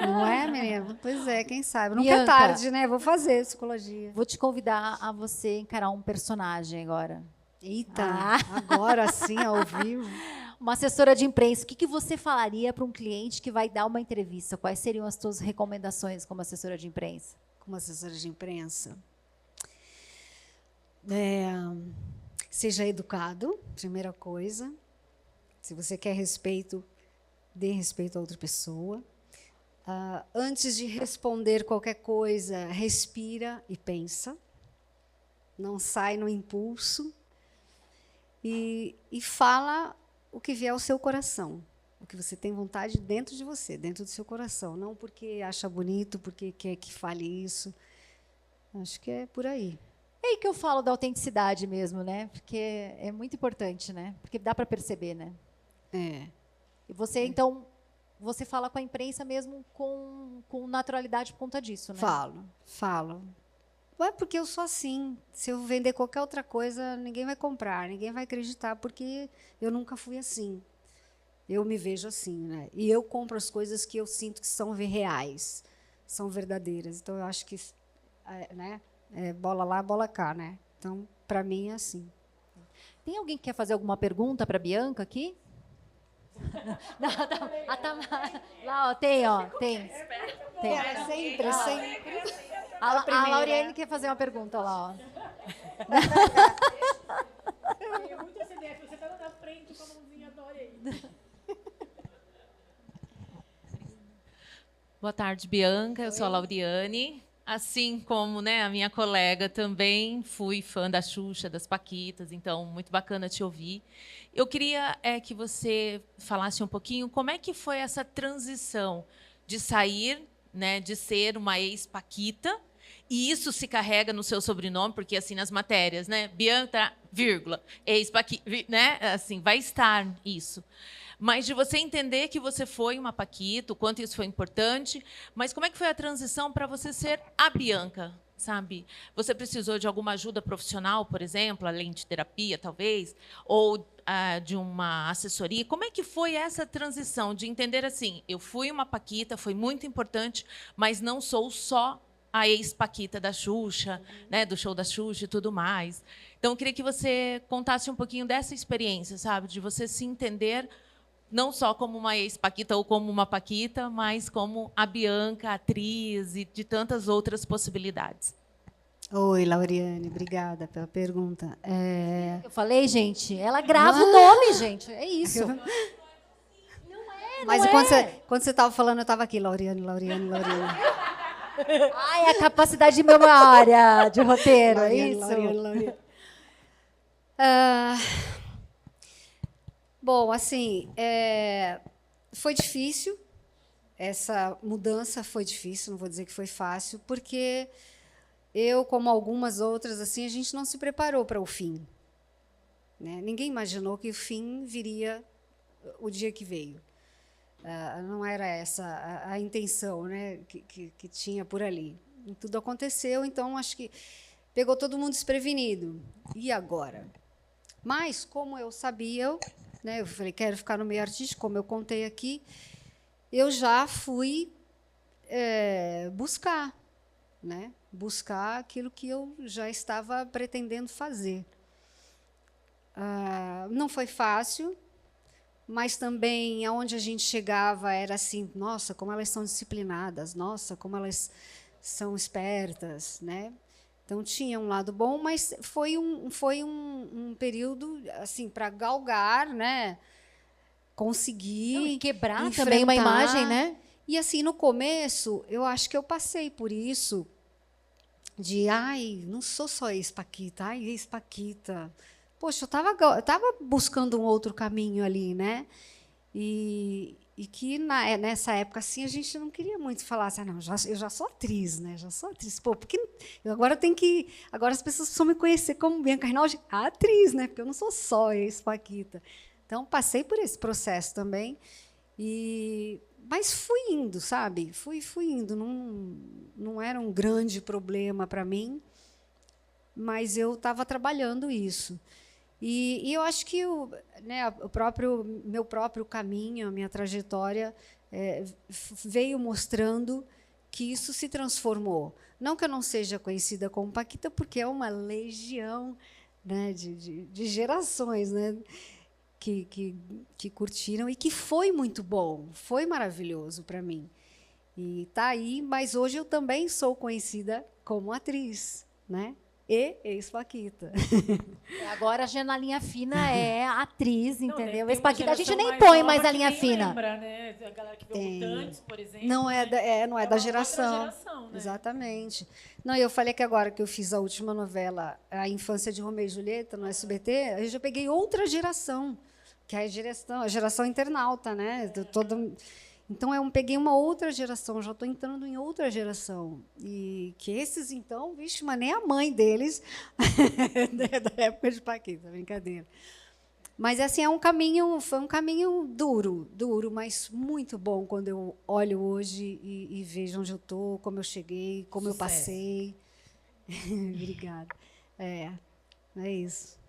não é, menina? Pois é, quem sabe. Nunca é Bianca, tarde, né? Vou fazer psicologia. vou te convidar a você encarar um personagem agora. Eita, agora sim, ao vivo. Uma assessora de imprensa. O que você falaria para um cliente que vai dar uma entrevista? Quais seriam as suas recomendações como assessora de imprensa? Como assessora de imprensa. Seja educado, primeira coisa. Se você quer respeito, dê respeito a outra pessoa. Antes de responder qualquer coisa, respira e pensa. Não sai no impulso. E fala o que vier ao seu coração. O que você tem vontade dentro de você, dentro do seu coração. Não porque acha bonito, porque quer que fale isso. Acho que é por aí. É aí que eu falo da autenticidade mesmo, né? Porque é muito importante, né? Porque dá para perceber, né? É. E você, então, você fala com a imprensa mesmo com naturalidade por conta disso, né? Falo. É porque eu sou assim. Se eu vender qualquer outra coisa, ninguém vai comprar, ninguém vai acreditar, porque eu nunca fui assim. Eu me vejo assim, né? E eu compro as coisas que eu sinto que são reais, são verdadeiras. Então, eu acho que, né? Bola lá, bola cá, né? Então, para mim, é assim. Tem alguém que quer fazer alguma pergunta para a Bianca aqui? Não, a Tamara. Lá, ó, tem. Tem. Sempre. A Lauriane quer fazer uma pergunta lá, ó. É muito essa ideia, você tá na frente com a mãozinha, adore aí. Boa tarde, Bianca. Eu sou a Lauriane. Assim como, né, a minha colega também fui fã da Xuxa, das Paquitas, então muito bacana te ouvir. Eu queria que você falasse um pouquinho como é que foi essa transição de sair, né, de ser uma ex-Paquita, e isso se carrega no seu sobrenome, porque assim nas matérias, né, Bianca, vírgula, ex-Paquita, né, assim vai estar isso. Mas de você entender que você foi uma Paquita, o quanto isso foi importante, mas como é que foi a transição para você ser a Bianca, sabe? Você precisou de alguma ajuda profissional, por exemplo, além de terapia, talvez, ou de uma assessoria? Como é que foi essa transição de entender assim, eu fui uma Paquita, foi muito importante, mas não sou só a ex-Paquita da Xuxa, né, do show da Xuxa e tudo mais. Então, eu queria que você contasse um pouquinho dessa experiência, sabe? De você se entender não só como uma ex-Paquita ou como uma Paquita, mas como a Bianca, atriz, e de tantas outras possibilidades. Oi, Lauriane, obrigada pela pergunta. Eu falei, gente, ela grava o nome, gente. É isso. Mas quando você estava falando, eu estava aqui, Lauriane. Ai, a capacidade de memória de roteiro, é isso? Lauriane. Bom, assim, foi difícil. Essa mudança foi difícil, não vou dizer que foi fácil, porque eu, como algumas outras, assim, a gente não se preparou para o fim. Né? Ninguém imaginou que o fim viria o dia que veio. Não era essa a intenção, né, que tinha por ali. E tudo aconteceu, então acho que pegou todo mundo desprevenido. E agora? Mas, como eu sabia, né, eu falei, quero ficar no meio artístico, como eu contei aqui, eu já fui buscar, né, buscar aquilo que eu já estava pretendendo fazer. Não foi fácil, mas também aonde a gente chegava era assim, nossa, como elas são disciplinadas, nossa, como elas são espertas, né? Então tinha um lado bom, mas foi um período assim para galgar, né? Conseguir E quebrar enfrentar. também uma imagem, né? E assim no começo eu acho que eu passei por isso de não sou só ex-Paquita, ex-Paquita. Poxa, eu estava buscando um outro caminho ali, né? E que nessa época assim a gente não queria muito falar assim, não, eu já sou atriz, né? Já sou atriz. Pô, porque agora eu tenho que, agora as pessoas precisam me conhecer como Bianca Rinaldi, a atriz, né? Porque eu não sou só ex-paquita. Então passei por esse processo também. Mas fui indo, sabe? Fui indo. Não era um grande problema para mim, mas eu estava trabalhando isso. E eu acho que meu próprio caminho, a minha trajetória, veio mostrando que isso se transformou. Não que eu não seja conhecida como Paquita, porque é uma legião, né, de gerações, né, que curtiram e que foi muito bom, foi maravilhoso para mim. E está aí, mas hoje eu também sou conhecida como atriz, né? E ex-paquita. Agora a linha fina é atriz, entendeu? Ex-paquita, a gente nem mais põe nova mais a que linha nem fina. Lembra, né? A galera que viu Mutantes, por exemplo. Não é da uma da outra geração. geração, né? Exatamente. Não, eu falei que agora que eu fiz a última novela, A Infância de Romeu e Julieta, no SBT, eu já peguei outra geração, que é a geração internauta, né? Então, eu peguei uma outra geração, já estou entrando em outra geração. E que esses, então, vixe, mas nem a mãe deles, da época de Paquita, brincadeira. Mas assim, foi um caminho duro, mas muito bom quando eu olho hoje e vejo onde eu estou, como eu cheguei, como eu passei. Obrigada. É isso.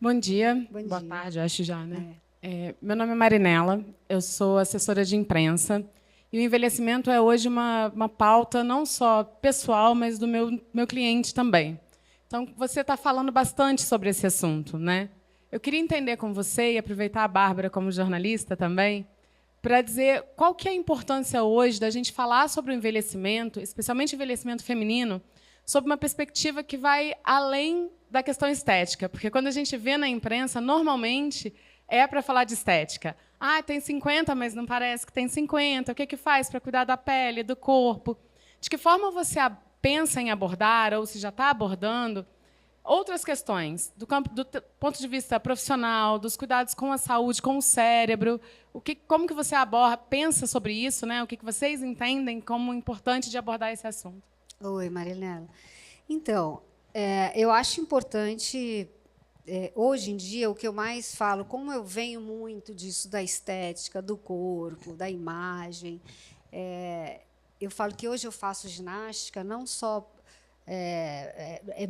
Bom dia, Bom boa dia. tarde, acho já, né? Meu nome é Marinela, eu sou assessora de imprensa, e o envelhecimento é hoje uma pauta não só pessoal, mas do meu cliente também. Então, você está falando bastante sobre esse assunto, né? Eu queria entender com você, e aproveitar a Bárbara como jornalista também, para dizer qual que é a importância hoje da gente falar sobre o envelhecimento, especialmente o envelhecimento feminino, sob uma perspectiva que vai além da questão estética. Porque quando a gente vê na imprensa, normalmente é para falar de estética. Ah, tem 50, mas não parece que tem 50. O que faz para cuidar da pele, do corpo? De que forma você pensa em abordar, ou se já está abordando, outras questões, do ponto de vista profissional, dos cuidados com a saúde, com o cérebro? Como que você pensa sobre isso, né? O que vocês entendem como importante de abordar esse assunto? Oi, Marinela. Então, eu acho importante... hoje em dia, o que eu mais falo, como eu venho muito disso da estética, do corpo, da imagem, eu falo que hoje eu faço ginástica não só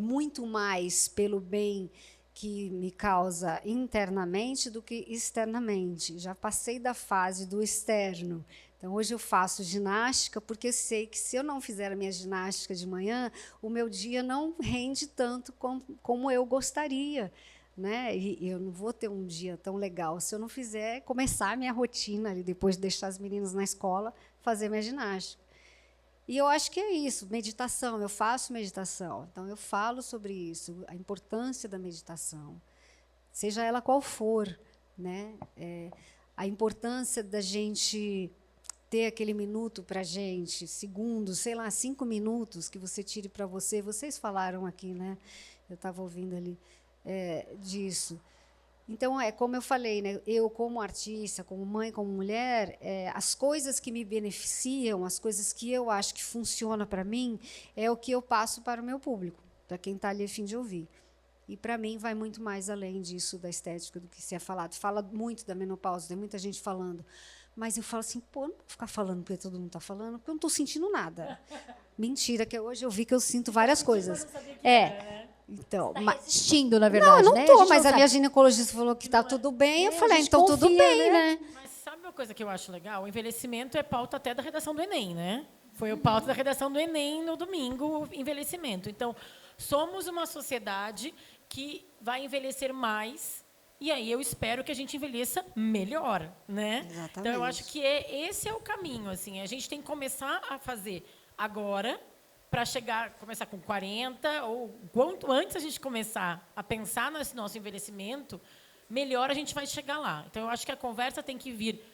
muito mais pelo bem que me causa internamente do que externamente. Já passei da fase do externo. Então, hoje eu faço ginástica porque sei que, se eu não fizer a minha ginástica de manhã, o meu dia não rende tanto como eu gostaria, né? E eu não vou ter um dia tão legal se eu não fizer, começar a minha rotina, ali, depois de deixar as meninas na escola, fazer minha ginástica. E eu acho que é isso, meditação, eu faço meditação. Então, eu falo sobre isso, a importância da meditação, seja ela qual for, né? A importância da gente ter aquele minuto para a gente, segundos, sei lá, 5 minutos que você tire para você. Vocês falaram aqui, né? Eu estava ouvindo ali disso. Então, como eu falei, né? Eu, como artista, como mãe, como mulher, as coisas que me beneficiam, as coisas que eu acho que funcionam para mim, é o que eu passo para o meu público, para quem está ali a fim de ouvir. E, para mim, vai muito mais além disso, da estética, do que se é falado. Fala muito da menopausa, tem muita gente falando. Mas eu falo assim, não vou ficar falando porque todo mundo está falando, porque eu não estou sentindo nada. Mentira, que hoje eu vi que eu sinto várias coisas. Então, resistindo, na verdade. Não, eu não estou, né? mas a minha ginecologista falou que está tudo bem. Eu falei, então confia, tudo bem, né? Mas sabe uma coisa que eu acho legal? O envelhecimento é pauta até da redação do Enem, né? Foi o pauta da redação do Enem no domingo, envelhecimento. Então, somos uma sociedade que vai envelhecer mais, e aí eu espero que a gente envelheça melhor, né? Exatamente. Então, eu acho que esse é o caminho, assim. A gente tem que começar a fazer agora, para começar com 40, ou quanto antes a gente começar a pensar nesse nosso envelhecimento, melhor a gente vai chegar lá. Então, eu acho que a conversa tem que vir.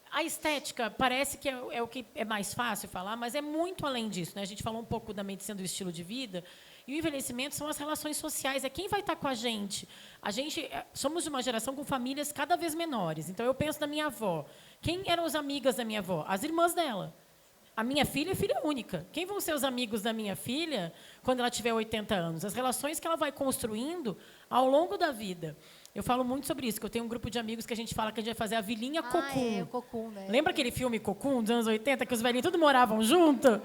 A estética parece que é o que é mais fácil falar, mas é muito além disso, né? A gente falou um pouco da medicina do estilo de vida, E o envelhecimento são as relações sociais, é quem vai estar com a gente. Somos de uma geração com famílias cada vez menores. Então, eu penso na minha avó. Quem eram as amigas da minha avó? As irmãs dela. A minha filha é filha única. Quem vão ser os amigos da minha filha quando ela tiver 80 anos? As relações que ela vai construindo ao longo da vida. Eu falo muito sobre isso, que eu tenho um grupo de amigos que a gente fala que a gente vai fazer a vilinha Cocum. O Cocum, né? Lembra aquele filme Cocum, dos anos 80, que os velhinhos tudo moravam junto?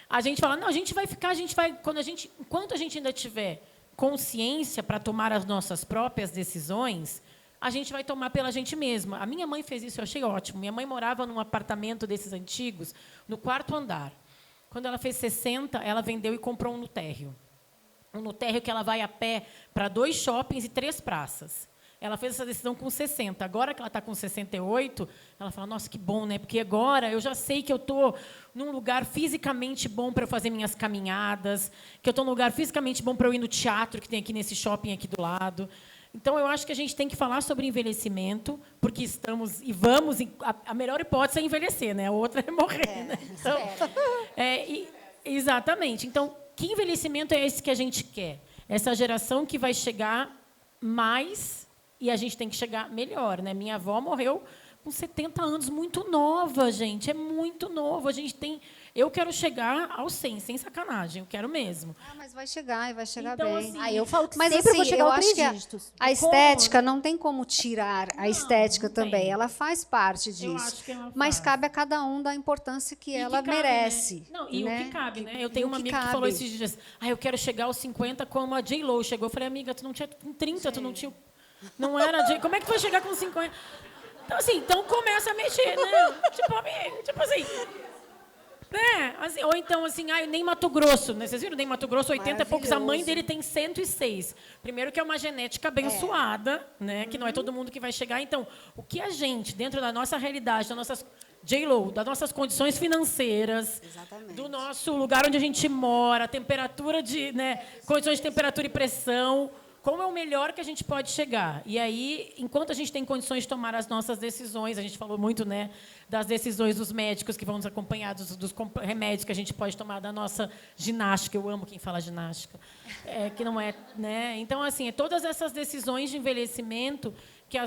A gente fala, não, a gente vai ficar, enquanto a gente ainda tiver consciência para tomar as nossas próprias decisões, a gente vai tomar pela gente mesma. A minha mãe fez isso, eu achei ótimo. Minha mãe morava num apartamento desses antigos, no 4º andar. Quando ela fez 60, ela vendeu e comprou um no térreo. Um no térreo que ela vai a pé para 2 shoppings e 3 praças. Ela fez essa decisão com 60. Agora que ela está com 68, ela fala, nossa, que bom, né? Porque agora eu já sei que eu estou num lugar fisicamente bom para eu fazer minhas caminhadas, que eu estou num lugar fisicamente bom para eu ir no teatro que tem aqui nesse shopping aqui do lado. Então, eu acho que a gente tem que falar sobre envelhecimento, porque estamos e vamos... A melhor hipótese é envelhecer, né? A outra é morrer. Né? Então, exatamente. Então, que envelhecimento é esse que a gente quer? Essa geração que vai chegar mais e a gente tem que chegar melhor. Né? Minha avó morreu com 70 anos, muito nova, gente. É muito novo. Eu quero chegar aos 100, sem sacanagem. Eu quero mesmo. Mas vai chegar, e vai chegar Então, bem. assim, Eu falo que Mas sempre assim, vou chegar eu aos acho 3 que dígitos. a estética não tem como tirar a estética não também. tem. Ela faz parte Eu disso. acho que ela Mas faz. cabe a cada um da importância que ela que cabe, merece. né? Não, e né? o que cabe, né? Eu E tenho o uma que amiga que cabe. falou esses dias, eu quero chegar aos 50 como a J.Lo chegou. Eu falei, amiga, tu não tinha com 30, tu não tinha... Não era como é que tu vai chegar com 50? Então, assim, começa a mexer, né? tipo assim... Né? Assim, ou então, assim, nem Mato Grosso, né? Vocês viram? Nem Mato Grosso, 80 e poucos. A mãe dele tem 106. Primeiro que é uma genética abençoada, né? Que não é todo mundo que vai chegar. Então, o que a gente, dentro da nossa realidade, das nossas J.Lo, das nossas condições financeiras, Exatamente. do nosso lugar onde a gente mora, temperatura condições de temperatura e pressão, como é o melhor que a gente pode chegar. E aí, enquanto a gente tem condições de tomar as nossas decisões, a gente falou muito, né, das decisões dos médicos que vão nos acompanhar, dos remédios que a gente pode tomar, da nossa ginástica. Eu amo quem fala ginástica. Que não é, né? Então, assim, todas essas decisões de envelhecimento que a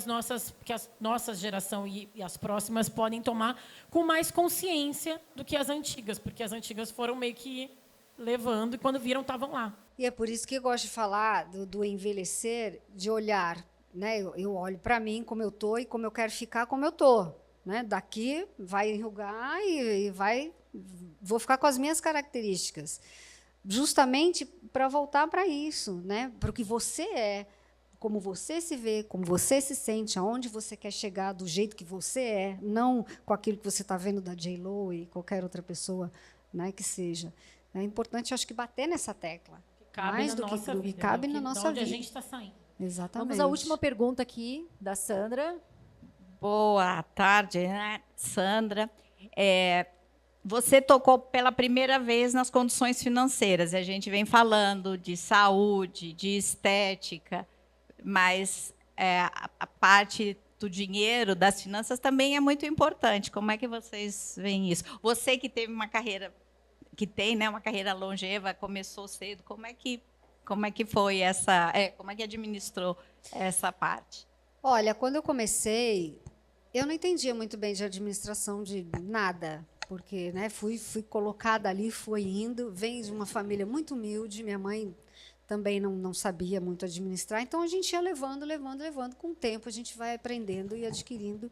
nossa geração e as próximas podem tomar com mais consciência do que as antigas, porque as antigas foram meio que levando e quando viram estavam lá. E é por isso que eu gosto de falar do envelhecer, de olhar. Né? Eu olho para mim como eu estou e como eu quero ficar como eu estou. Né? Daqui vai enrugar e vou ficar com as minhas características. Justamente para voltar para isso, né? Para o que você é, como você se vê, como você se sente, aonde você quer chegar, do jeito que você é, não com aquilo que você está vendo da J.Lo e qualquer outra pessoa, né, que seja. É importante, acho que, bater nessa tecla. Cabe mais na do nossa que vida, cabe né? na De nossa onde vida. a gente está saindo. Exatamente. Vamos à última pergunta aqui, da Sandra. Boa tarde, né, Sandra. Você tocou pela primeira vez nas condições financeiras. A gente vem falando de saúde, de estética, mas a parte do dinheiro, das finanças, também é muito importante. Como é que vocês veem isso? Você que teve uma carreira, uma carreira longeva, começou cedo, como é que foi essa... como é que administrou essa parte? Olha, quando eu comecei, eu não entendia muito bem de administração de nada, porque, né, fui colocada ali, fui indo, venho de uma família muito humilde, minha mãe também não sabia muito administrar, então a gente ia levando, com o tempo a gente vai aprendendo e adquirindo,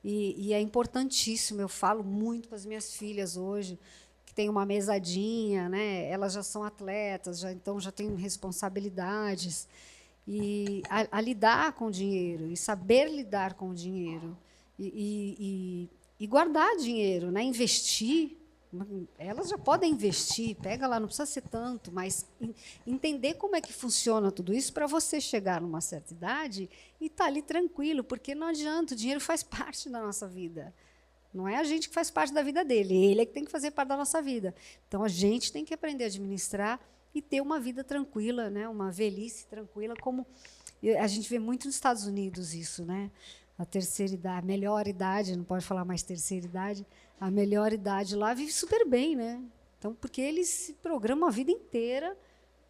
e é importantíssimo, eu falo muito com as minhas filhas hoje, que tem uma mesadinha, né, elas já são atletas, então já têm responsabilidades, e a lidar com o dinheiro, e saber lidar com o dinheiro, e guardar dinheiro, né? Investir. Elas já podem investir, pega lá, não precisa ser tanto, mas entender como é que funciona tudo isso para você chegar numa certa idade e estar ali tranquilo, porque não adianta, o dinheiro faz parte da nossa vida. Não é a gente que faz parte da vida dele, ele é que tem que fazer parte da nossa vida. Então, a gente tem que aprender a administrar e ter uma vida tranquila, né? Uma velhice tranquila, como a gente vê muito nos Estados Unidos isso, né? A terceira idade, a melhor idade, não pode falar mais terceira idade, a melhor idade lá vive super bem, né? Então, porque eles se programam a vida inteira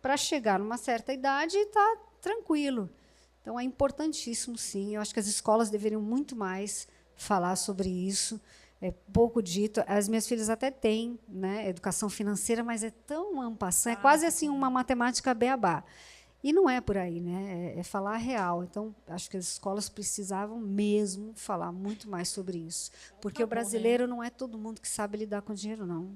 para chegar numa certa idade e estar tranquilo. Então, é importantíssimo, sim. Eu acho que as escolas deveriam muito mais falar sobre isso. É pouco dito. As minhas filhas até têm, né, educação financeira, mas é tão ampassã, é quase assim uma matemática beabá. E não é por aí, né? É falar real. Então, acho que as escolas precisavam mesmo falar muito mais sobre isso. Porque o brasileiro não é todo mundo que sabe lidar com dinheiro, não.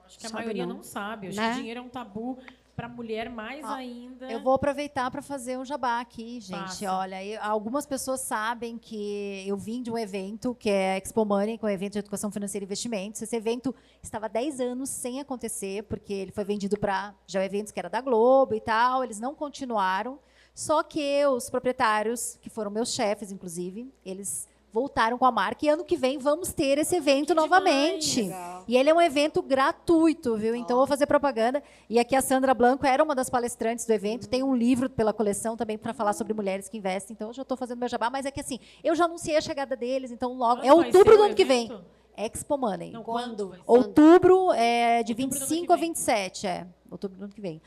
Acho que a maioria não sabe. Acho Né? que dinheiro é um tabu para mulher mais ainda. Eu vou aproveitar para fazer um jabá aqui, gente. Faça. Olha, algumas pessoas sabem que eu vim de um evento que é Expo Money, que é um evento de educação financeira e investimentos. Esse evento estava há 10 anos sem acontecer, porque ele foi vendido para Eventos, que era da Globo e tal. Eles não continuaram. Só que os proprietários, que foram meus chefes, inclusive, eles voltaram com a marca e ano que vem vamos ter esse evento novamente. Legal. E ele é um evento gratuito, viu? Então, eu vou fazer propaganda. E aqui a Sandra Blanco era uma das palestrantes do evento. Tem um livro pela coleção também para falar sobre mulheres que investem. Então, eu já estou fazendo meu jabá. Mas é que assim, eu já anunciei a chegada deles. Então, logo... Quando É vai outubro ser do o ano que vem. evento? Expo Money. Não, quando vai ser? Outubro é de Outubro do ano 25 que a vem. 27. Outubro do ano que vem.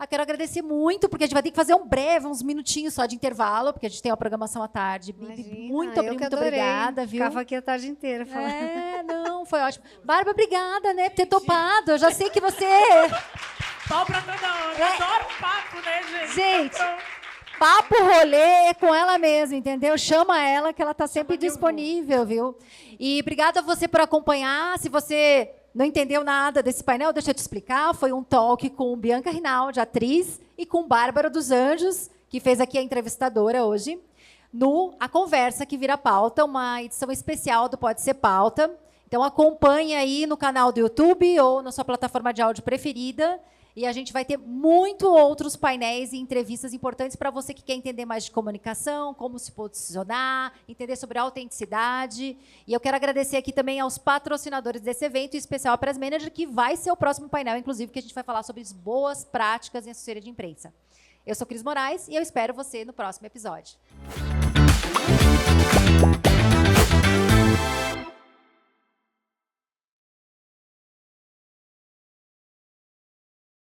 Quero agradecer muito, porque a gente vai ter que fazer uns minutinhos só de intervalo, porque a gente tem uma programação à tarde. Bibi, Imagina, muito eu que adorei. obrigada, viu? Ficava aqui a tarde inteira falando. Não, foi ótimo. Bárbara, obrigada, né, por ter topado. Eu já sei que você... Pau pra toda hora. Eu adoro um papo, né, gente? Gente, papo rolê é com ela mesma, entendeu? Chama ela, que ela está sempre disponível, viu? E obrigada a você por acompanhar. Se você não entendeu nada desse painel, deixa eu te explicar. Foi um talk com Bianca Rinaldi, atriz, e com Bárbara dos Anjos, que fez aqui a entrevistadora hoje, no A Conversa que Vira Pauta, uma edição especial do Pode Ser Pauta. Então, acompanhe aí no canal do YouTube ou na sua plataforma de áudio preferida. E a gente vai ter muito outros painéis e entrevistas importantes para você que quer entender mais de comunicação, como se posicionar, entender sobre autenticidade. E eu quero agradecer aqui também aos patrocinadores desse evento, em especial a Press Manager, que vai ser o próximo painel, inclusive, que a gente vai falar sobre as boas práticas em assessoria de imprensa. Eu sou Cris Moraes e eu espero você no próximo episódio.